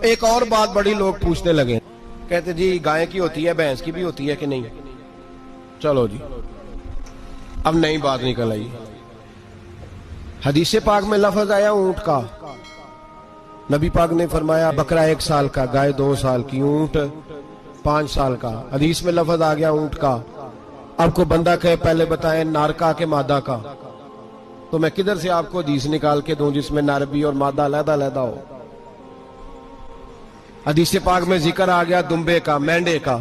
ایک اور بات بڑی لوگ پوچھنے لگے، کہتے جی گائے کی ہوتی ہے بھینس کی بھی ہوتی ہے کہ نہیں؟ چلو جی اب نئی بات نکل آئی۔ حدیث پاک میں لفظ آیا اونٹ کا، نبی پاک نے فرمایا بکرا 1 سال کا، گائے 2 سال کی، اونٹ 5 سال کا۔ حدیث میں لفظ آ گیا اونٹ کا۔ اب کو بندہ کہے پہلے بتائیں نر کا کہ مادہ کا، تو میں کدھر سے آپ کو حدیث نکال کے دوں جس میں نر بھی اور مادہ علیحدہ علیحدہ ہو؟ حدیث پاک میں ذکر آ گیا دمبے کا، مینڈے کا۔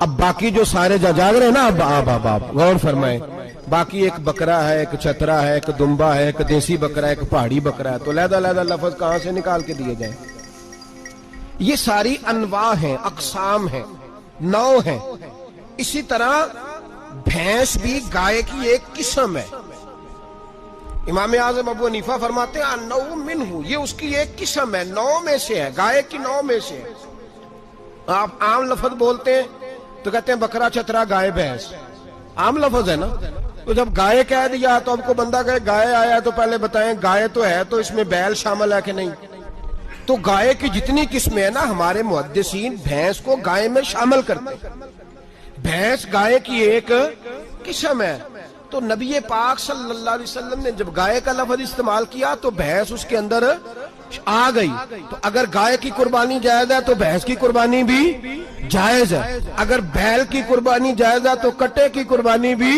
اب باقی جو سارے جاگ رہے ہیں نا، اب غور فرمائیں، باقی ایک بکرا ہے، ایک چترا ہے، ایک دمبا ہے، ایک دیسی بکرا ہے، ایک پہاڑی بکرا ہے، تو علیحدہ علیحدہ لفظ کہاں سے نکال کے دیے جائیں؟ یہ ساری انواع ہیں، اقسام ہیں، نوع ہیں۔ اسی طرح بھینس بھی گائے کی ایک قسم ہے۔ امام اعظم ابو حنیفہ فرماتے ہیں النوع منہ، یہ اس کی ایک قسم ہے، نوع میں سے ہے، گائے کی نوع میں سے ہے۔ آپ عام لفظ بولتے ہیں تو کہتے ہیں بکرا چترا گائے بھینس، عام لفظ ہے نا۔ تو جب گائے کہہ دیا تو اب کو بندہ کہے گائے آیا تو پہلے بتائیں گائے تو ہے تو اس میں بیل شامل ہے کہ نہیں؟ تو گائے کی جتنی قسمیں ہیں نا، ہمارے محدثین بھینس کو گائے میں شامل کرتے ہیں۔ بھینس گائے کی ایک قسم ہے۔ تو نبی پاک صلی اللہ علیہ وسلم نے جب گائے کا لفظ استعمال کیا تو بھینس اس کے اندر آ گئی۔ تو اگر گائے کی قربانی جائز ہے تو بھینس کی قربانی بھی جائز ہے۔ اگر بیل کی قربانی جائز ہے تو کٹے کی قربانی بھی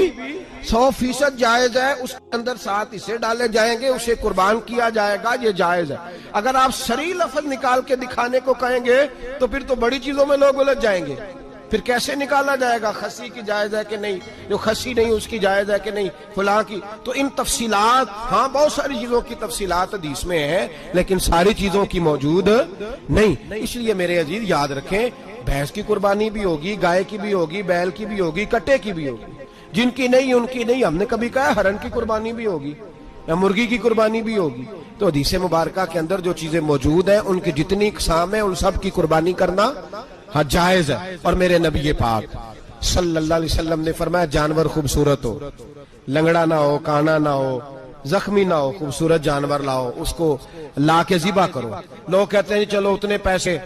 100% جائز ہے۔ اس کے اندر 7 حصے ڈالے جائیں گے، اسے قربان کیا جائے گا، یہ جائز ہے۔ اگر آپ صریح لفظ نکال کے دکھانے کو کہیں گے تو پھر تو بڑی چیزوں میں لوگ الجھ جائیں گے۔ پھر کیسے نکالا جائے گا خسی کی جائز ہے کہ نہیں، جو خسی نہیں اس کی جائز ہے کہ نہیں، فلاں کی؟ تو ان تفصیلات، ہاں بہت ساری چیزوں کی تفصیلات حدیث میں ہیں لیکن ساری چیزوں کی موجود نہیں۔ اس لیے میرے عزیز یاد رکھیں، بھینس کی قربانی بھی ہوگی، گائے کی بھی ہوگی، بیل کی بھی ہوگی، کٹے کی بھی ہوگی۔ جن کی نہیں ان کی نہیں۔ ہم نے کبھی کہا ہرن کی قربانی بھی ہوگی یا مرغی کی قربانی بھی ہوگی؟ تو حدیث مبارکہ کے اندر جو چیزیں موجود ہیں ان کی جتنی اقسام ہیں ان سب کی قربانی کرنا ہاں جائز ہے۔ اور میرے نبی پاک صلی اللہ علیہ وسلم نے فرمایا جانور خوبصورت ہو، لنگڑا نہ ہو، کانا نہ ہو، زخمی نہ ہو، خوبصورت جانور لاؤ، اس کو لا کے ذبح کرو۔ لوگ کہتے ہیں چلو اتنے پیسے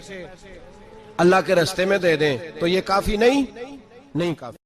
اللہ کے راستے میں دے دیں، تو یہ کافی نہیں کافی۔